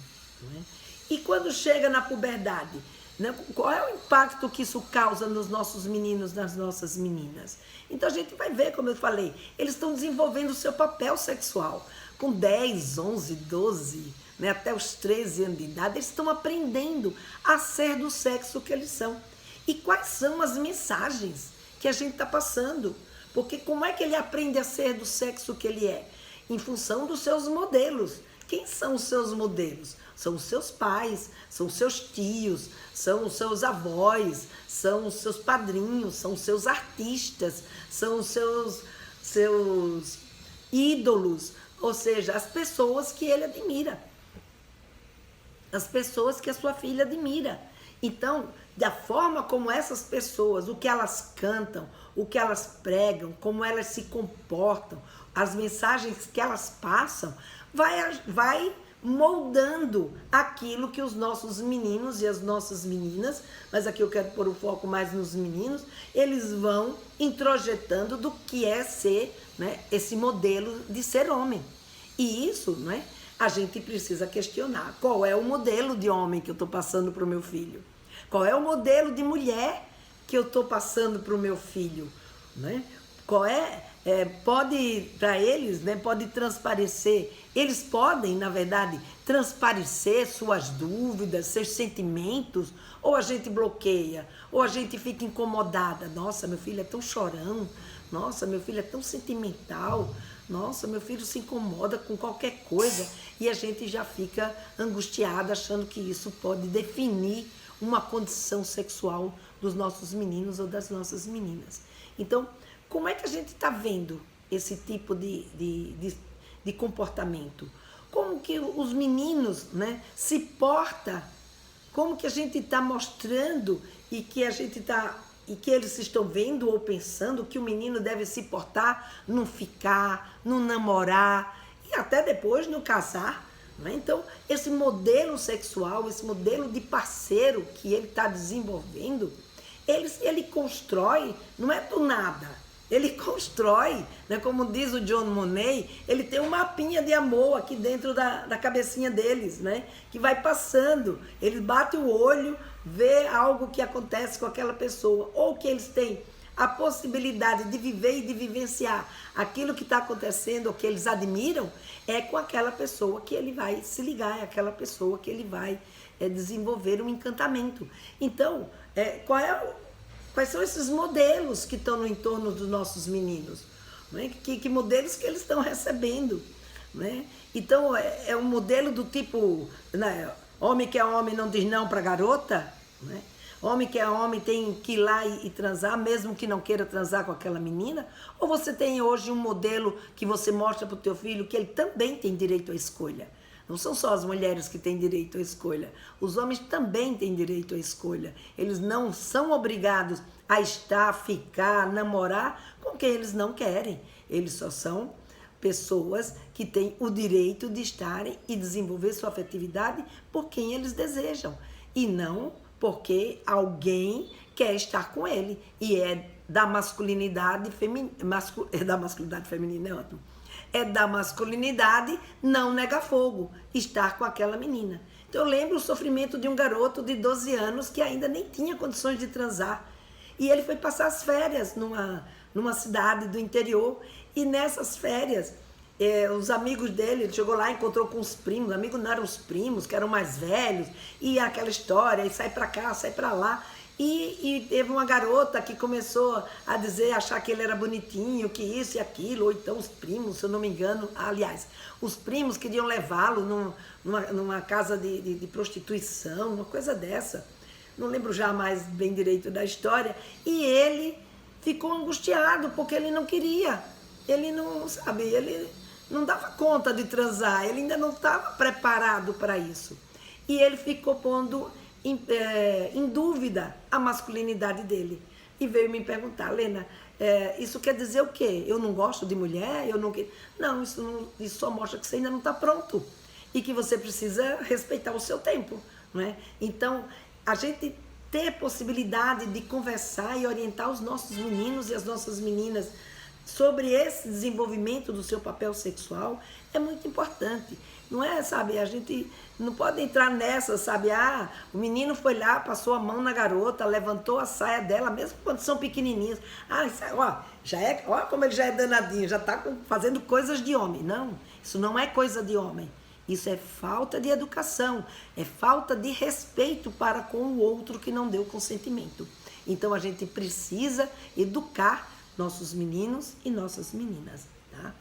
Né? E quando chega na puberdade, né, qual é o impacto que isso causa nos nossos meninos, nas nossas meninas? Então a gente vai ver, como eu falei, eles estão desenvolvendo o seu papel sexual. Com 10, 11, 12, né, até os 13 anos de idade, eles estão aprendendo a ser do sexo que eles são. E quais são as mensagens que a gente está passando? Porque como é que ele aprende a ser do sexo que ele é? Em função dos seus modelos. Quem são os seus modelos? São os seus pais, são os seus tios, são os seus avós, são os seus padrinhos, são os seus artistas, são os seus ídolos, ou seja, as pessoas que ele admira, as pessoas que a sua filha admira. Então, da forma como essas pessoas, o que elas cantam, o que elas pregam, como elas se comportam, as mensagens que elas passam, vai moldando aquilo que os nossos meninos e as nossas meninas, mas aqui eu quero pôr o foco mais nos meninos, eles vão introjetando do que é ser, né, esse modelo de ser homem. E isso, né, a gente precisa questionar. Qual é o modelo de homem que eu estou passando para o meu filho? Qual é o modelo de mulher que eu estou passando para o meu filho? Né? Qual pode, para eles, né, pode transparecer, eles podem, na verdade, transparecer suas dúvidas, seus sentimentos, ou a gente bloqueia, ou a gente fica incomodada. Nossa, meu filho é tão chorão, nossa, meu filho é tão sentimental, nossa, meu filho se incomoda com qualquer coisa, e a gente já fica angustiada, achando que isso pode definir uma condição sexual dos nossos meninos ou das nossas meninas. Então, como é que a gente está vendo esse tipo de comportamento? Como que os meninos, né, se portam? Como que a gente está mostrando e que eles estão vendo ou pensando que o menino deve se portar, não ficar, não namorar e até depois não casar? Então, esse modelo sexual, esse modelo de parceiro que ele está desenvolvendo, ele constrói, não é do nada, ele constrói, né? Como diz o John Monnet, ele tem um mapinha de amor aqui dentro da cabecinha deles, né? Que vai passando, eles batem o olho, vê algo que acontece com aquela pessoa, ou que eles têm a possibilidade de viver e de vivenciar aquilo que está acontecendo, ou que eles admiram, é com aquela pessoa que ele vai se ligar, é aquela pessoa que ele vai desenvolver um encantamento. Então, quais são esses modelos que estão no entorno dos nossos meninos? Né? Que modelos que eles estão recebendo? Né? Então, é um modelo do tipo, né, homem que é homem não diz não para garota, né? Homem que é homem tem que ir lá e transar, mesmo que não queira transar com aquela menina? Ou você tem hoje um modelo que você mostra para o teu filho que ele também tem direito à escolha? Não são só as mulheres que têm direito à escolha. Os homens também têm direito à escolha. Eles não são obrigados a estar, ficar, namorar com quem eles não querem. Eles só são pessoas que têm o direito de estarem e desenvolver sua afetividade por quem eles desejam. E não porque alguém quer estar com ele. E é da masculinidade feminina. É da masculinidade feminina, é ótimo. É da masculinidade não negar fogo, estar com aquela menina. Então eu lembro o sofrimento de um garoto de 12 anos que ainda nem tinha condições de transar. E ele foi passar as férias numa cidade do interior. E nessas férias, os amigos dele, ele chegou lá, encontrou com os primos, amigos não eram os primos, que eram mais velhos, e aquela história, e sai pra cá, sai pra lá. E teve uma garota que começou a dizer, achar que ele era bonitinho, que isso e aquilo, ou então os primos, se eu não me engano, aliás, os primos queriam levá-lo numa casa de prostituição, uma coisa dessa. Não lembro já mais bem direito da história. E ele ficou angustiado, porque ele não queria. Ele não, sabe, ele não dava conta de transar, ele ainda não estava preparado para isso. E ele ficou pondo em dúvida a masculinidade dele. E veio me perguntar, Lena, isso quer dizer o quê? Eu não gosto de mulher? Eu não... Não, isso só mostra que você ainda não está pronto. E que você precisa respeitar o seu tempo. Não é? Então, a gente ter possibilidade de conversar e orientar os nossos meninos e as nossas meninas sobre esse desenvolvimento do seu papel sexual é muito importante. Não é, sabe, a gente não pode entrar nessa, sabe, o menino foi lá, passou a mão na garota, levantou a saia dela, mesmo quando são pequenininhos. Ó, como ele já é danadinho, já está fazendo coisas de homem. Não, isso não é coisa de homem. Isso é falta de educação, é falta de respeito para com o outro que não deu consentimento. Então a gente precisa educar nossos meninos e nossas meninas. Tá?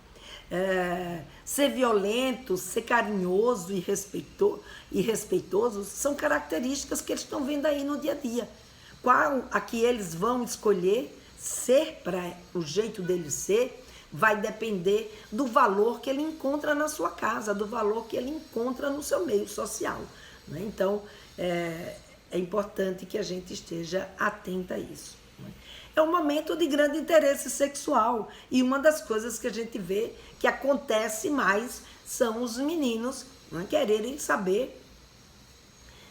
Ser violento, ser carinhoso e respeitoso são características que eles estão vendo aí no dia a dia. Qual a que eles vão escolher ser para o jeito deles ser, vai depender do valor que ele encontra na sua casa, do valor que ele encontra no seu meio social. Né? Então, é importante que a gente esteja atenta a isso. Né? É um momento de grande interesse sexual e uma das coisas que a gente vê que acontece mais são os meninos, né, quererem saber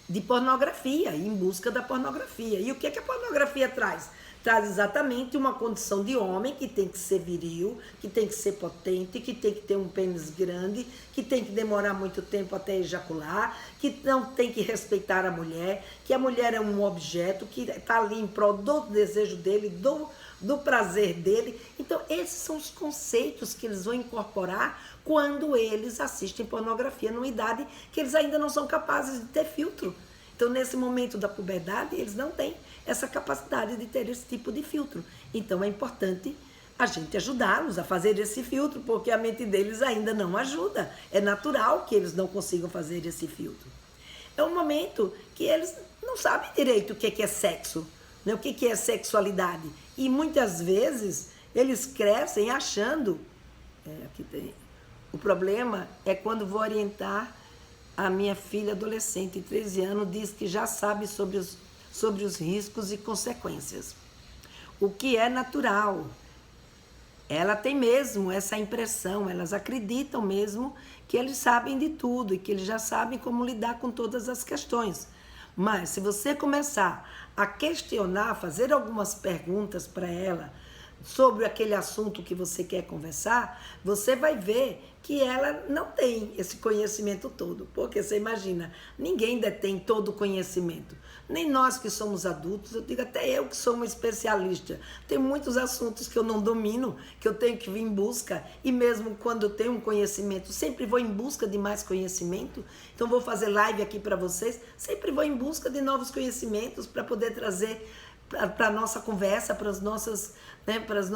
de pornografia, em busca da pornografia. E o que a pornografia traz? Traz exatamente uma condição de homem que tem que ser viril, que tem que ser potente, que tem que ter um pênis grande, que tem que demorar muito tempo até ejacular, que não tem que respeitar a mulher, que a mulher é um objeto, que está ali em prol do desejo dele, do prazer dele. Então, esses são os conceitos que eles vão incorporar quando eles assistem pornografia numa idade que eles ainda não são capazes de ter filtro. Então, nesse momento da puberdade, eles não têm essa capacidade de ter esse tipo de filtro. Então, é importante a gente ajudá-los a fazer esse filtro, porque a mente deles ainda não ajuda. É natural que eles não consigam fazer esse filtro. É um momento que eles não sabem direito o que é sexo, né? O que é sexualidade. E muitas vezes eles crescem achando... aqui tem, o problema é quando vou orientar a minha filha adolescente de 13 anos, diz que já sabe sobre os riscos e consequências. O que é natural. Ela tem mesmo essa impressão, elas acreditam mesmo que eles sabem de tudo e que eles já sabem como lidar com todas as questões. Mas se você começar a questionar, fazer algumas perguntas para ela sobre aquele assunto que você quer conversar, você vai ver que ela não tem esse conhecimento todo. Porque você imagina, ninguém detém todo o conhecimento. Nem nós que somos adultos, eu digo até eu que sou uma especialista. Tem muitos assuntos que eu não domino, que eu tenho que vir em busca. E mesmo quando eu tenho um conhecimento, sempre vou em busca de mais conhecimento. Então vou fazer live aqui para vocês, sempre vou em busca de novos conhecimentos para poder trazer para a nossa conversa, para os nossos, né, para os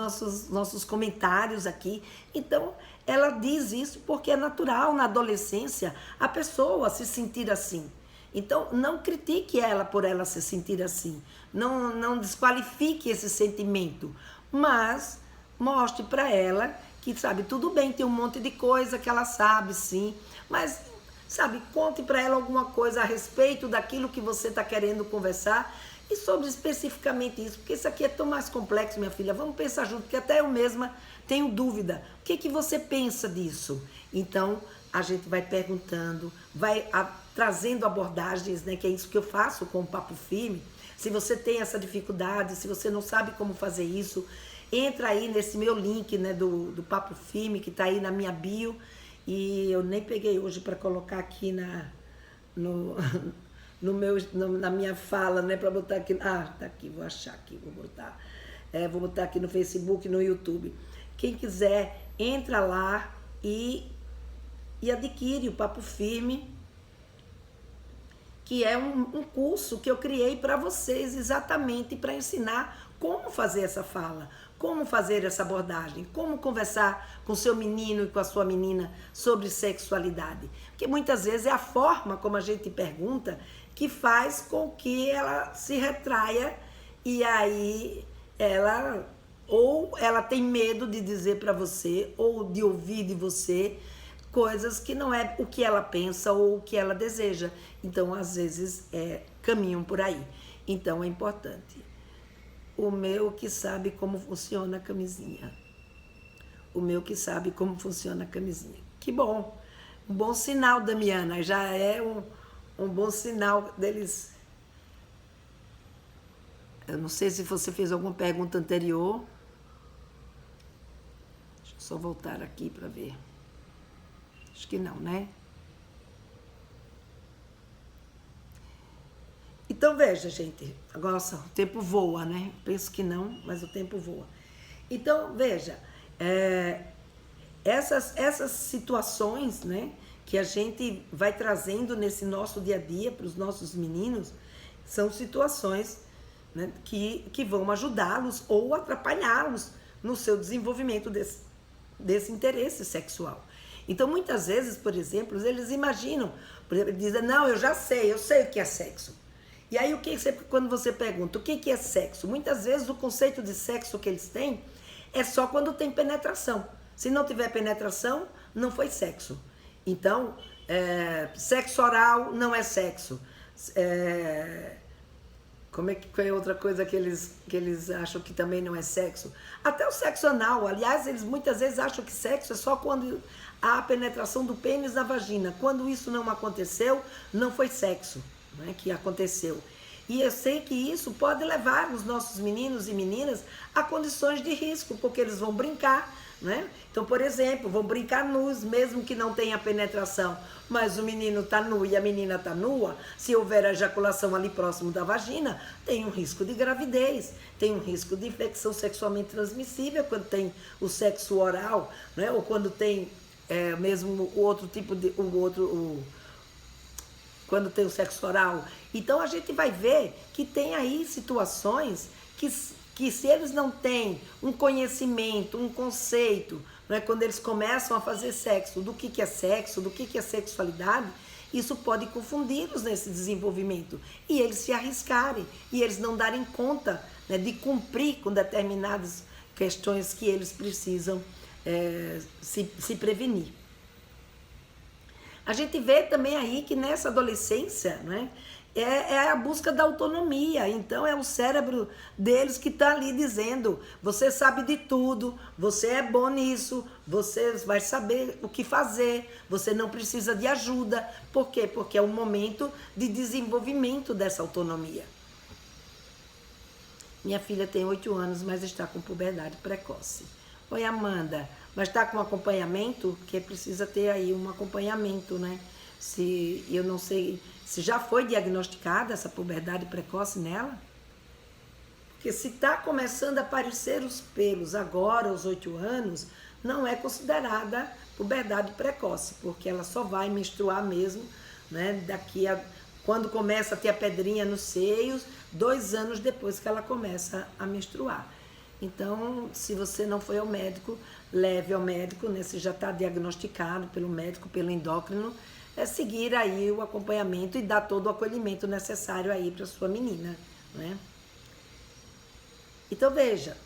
nossos comentários aqui. Então, ela diz isso porque é natural na adolescência a pessoa se sentir assim. Então, não critique ela por ela se sentir assim. Não desqualifique esse sentimento, mas mostre para ela que, sabe, tudo bem, tem um monte de coisa que ela sabe, sim, mas, sabe, conte para ela alguma coisa a respeito daquilo que você está querendo conversar. E sobre especificamente isso, porque isso aqui é tão mais complexo, minha filha. Vamos pensar junto, porque até eu mesma tenho dúvida. O que você pensa disso? Então, a gente vai perguntando, vai trazendo abordagens, né? Que é isso que eu faço com o Papo Firme. Se você tem essa dificuldade, se você não sabe como fazer isso, entra aí nesse meu link, né, do Papo Firme, que está aí na minha bio. E eu nem peguei hoje para colocar aqui na minha fala, né, para botar aqui. Tá aqui, vou achar aqui, vou botar aqui no Facebook, no YouTube. Quem quiser, entra lá e adquire o Papo Firme, que é um curso que eu criei para vocês, exatamente para ensinar como fazer essa fala, como fazer essa abordagem, como conversar com seu menino e com a sua menina sobre sexualidade. Porque muitas vezes é a forma como a gente pergunta que faz com que ela se retraia e aí ela tem medo de dizer para você ou de ouvir de você coisas que não é o que ela pensa ou o que ela deseja. Então, às vezes, caminham por aí. Então é importante. O meu que sabe como funciona a camisinha. O meu que sabe como funciona a camisinha. Que bom. Um bom sinal, Damiana. Já é um bom sinal deles. Eu não sei se você fez alguma pergunta anterior. Deixa eu só voltar aqui para ver. Acho que não, né? Então veja, gente. Nossa, o tempo voa, né? Penso que não, mas o tempo voa. Então veja, essas situações, né, que a gente vai trazendo nesse nosso dia a dia para os nossos meninos, são situações, né, que vão ajudá-los ou atrapalhá-los no seu desenvolvimento desse interesse sexual. Então, muitas vezes, por exemplo, eles imaginam, por exemplo, dizem, não, eu sei o que é sexo. E aí, quando você pergunta o que é sexo, muitas vezes o conceito de sexo que eles têm é só quando tem penetração. Se não tiver penetração, não foi sexo. Então, sexo oral não é sexo. Qual é outra coisa que eles acham que também não é sexo? Até o sexo anal. Aliás, eles muitas vezes acham que sexo é só quando há a penetração do pênis na vagina. Quando isso não aconteceu, não foi sexo, né, que aconteceu. E eu sei que isso pode levar os nossos meninos e meninas a condições de risco, porque eles vão brincar, né? Então, por exemplo, vão brincar nus, mesmo que não tenha penetração, mas o menino está nu e a menina está nua, se houver ejaculação ali próximo da vagina, tem um risco de gravidez, tem um risco de infecção sexualmente transmissível quando tem o sexo oral, né? Ou quando tem mesmo o outro tipo de... quando tem o sexo oral. Então a gente vai ver que tem aí situações que se eles não têm um conhecimento, um conceito, né, quando eles começam a fazer sexo, do que é sexo, do que é sexualidade, isso pode confundi-los nesse desenvolvimento. E eles se arriscarem, e eles não darem conta, né, de cumprir com determinadas questões que eles precisam se prevenir. A gente vê também aí que nessa adolescência, né, é a busca da autonomia. Então é o cérebro deles que está ali dizendo, você sabe de tudo, você é bom nisso, você vai saber o que fazer, você não precisa de ajuda. Por quê? Porque é um momento de desenvolvimento dessa autonomia. Minha filha tem 8 anos, mas está com puberdade precoce. Oi, Amanda, mas está com acompanhamento? Porque precisa ter aí um acompanhamento, né? Eu não sei se já foi diagnosticada essa puberdade precoce nela. Porque se está começando a aparecer os pelos agora, aos 8 anos, não é considerada puberdade precoce, porque ela só vai menstruar mesmo, né? Quando começa a ter a pedrinha nos seios, 2 anos depois que ela começa a menstruar. Então, se você não foi ao médico, leve ao médico, né? Se já está diagnosticado pelo médico, pelo endócrino, seguir aí o acompanhamento e dar todo o acolhimento necessário aí para sua menina, né? Então, veja,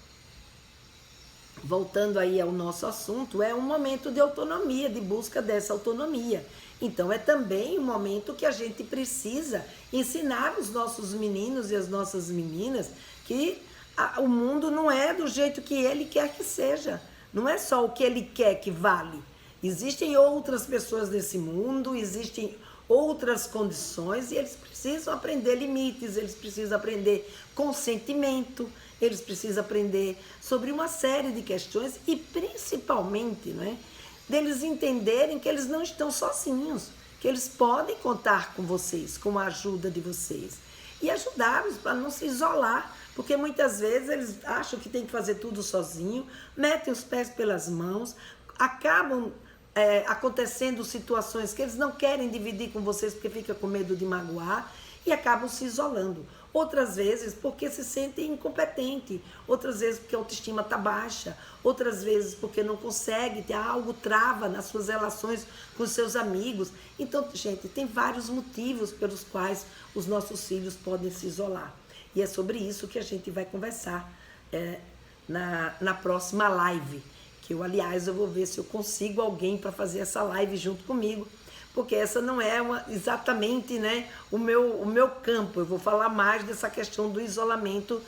voltando aí ao nosso assunto, é um momento de autonomia, de busca dessa autonomia. Então, é também um momento que a gente precisa ensinar os nossos meninos e as nossas meninas que o mundo não é do jeito que ele quer que seja. Não é só o que ele quer que vale. Existem outras pessoas nesse mundo, existem outras condições e eles precisam aprender limites, eles precisam aprender consentimento, eles precisam aprender sobre uma série de questões e principalmente, né, deles entenderem que eles não estão sozinhos, que eles podem contar com vocês, com a ajuda de vocês e ajudá-los para não se isolar, porque muitas vezes eles acham que tem que fazer tudo sozinho, metem os pés pelas mãos, acabam acontecendo situações que eles não querem dividir com vocês porque fica com medo de magoar e acabam se isolando. Outras vezes porque se sentem incompetentes, outras vezes porque a autoestima está baixa, outras vezes porque não consegue, algo trava nas suas relações com seus amigos. Então, gente, tem vários motivos pelos quais os nossos filhos podem se isolar. E é sobre isso que a gente vai conversar na próxima live. Aliás, eu vou ver se eu consigo alguém para fazer essa live junto comigo, porque essa não é exatamente, né, o meu campo. Eu vou falar mais dessa questão do isolamento,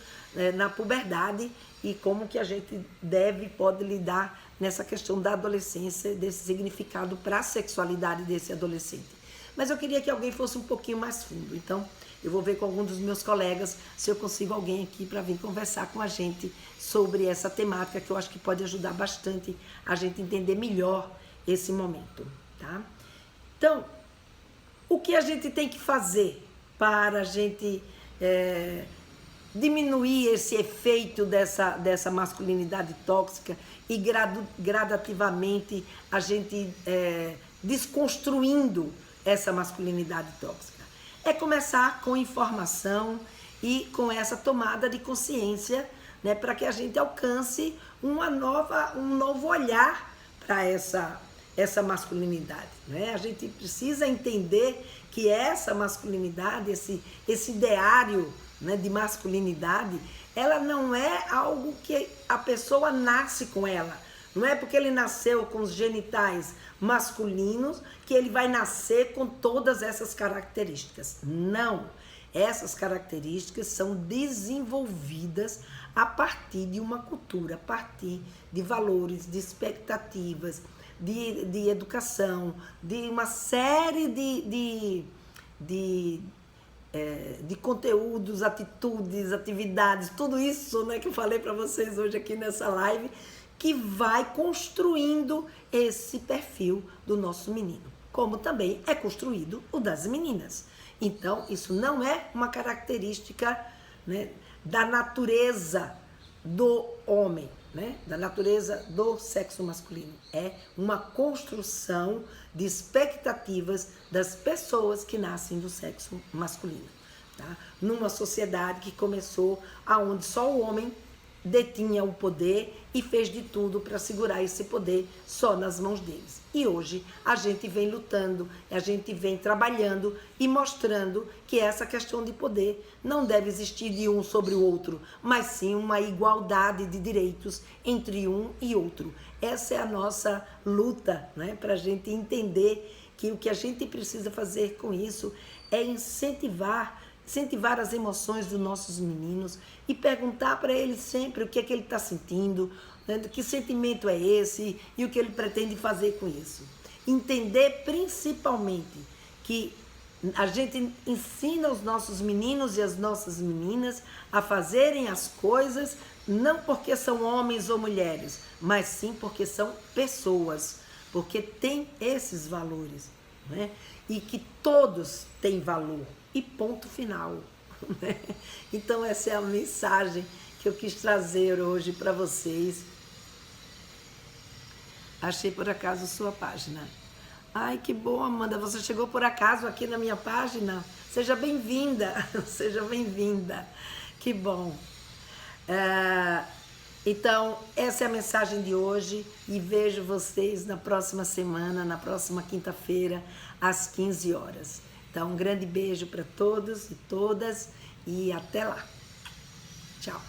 na puberdade e como que a gente pode lidar nessa questão da adolescência, desse significado para a sexualidade desse adolescente. Mas eu queria que alguém fosse um pouquinho mais fundo, então eu vou ver com algum dos meus colegas se eu consigo alguém aqui para vir conversar com a gente sobre essa temática, que eu acho que pode ajudar bastante a gente entender melhor esse momento, tá? Então, o que a gente tem que fazer para a gente diminuir esse efeito dessa masculinidade tóxica e gradativamente a gente desconstruindo essa masculinidade tóxica? É começar com informação e com essa tomada de consciência, né, para que a gente alcance um novo olhar para essa masculinidade, né? A gente precisa entender que essa masculinidade, esse ideário, né, de masculinidade, ela não é algo que a pessoa nasce com ela. Não é porque ele nasceu com os genitais masculinos que ele vai nascer com todas essas características. Não. Essas características são desenvolvidas a partir de uma cultura, a partir de valores, de expectativas, de educação, de uma série de conteúdos, atitudes, atividades, tudo isso, né, que eu falei para vocês hoje aqui nessa live, que vai construindo esse perfil do nosso menino, como também é construído o das meninas. Então, isso não é uma característica, né, da natureza do homem, né, da natureza do sexo masculino. É uma construção de expectativas das pessoas que nascem do sexo masculino, tá? Numa sociedade que começou aonde só o homem detinha o poder e fez de tudo para segurar esse poder só nas mãos deles. E hoje a gente vem lutando, a gente vem trabalhando e mostrando que essa questão de poder não deve existir de um sobre o outro, mas sim uma igualdade de direitos entre um e outro. Essa é a nossa luta, né, para a gente entender que o que a gente precisa fazer com isso é incentivar as emoções dos nossos meninos e perguntar para ele sempre o que é que ele está sentindo, né, que sentimento é esse e o que ele pretende fazer com isso. Entender principalmente que a gente ensina os nossos meninos e as nossas meninas a fazerem as coisas não porque são homens ou mulheres, mas sim porque são pessoas, porque têm esses valores, né? E que todos têm valor. E ponto final, né? Então essa é a mensagem que eu quis trazer hoje para vocês. Achei por acaso sua página. Ai, que bom, Amanda, você chegou por acaso aqui na minha página? Seja bem-vinda, seja bem-vinda. Que bom. Então, essa é a mensagem de hoje e vejo vocês na próxima semana, na próxima quinta-feira, às 15 horas. Então, um grande beijo para todos e todas e até lá. Tchau.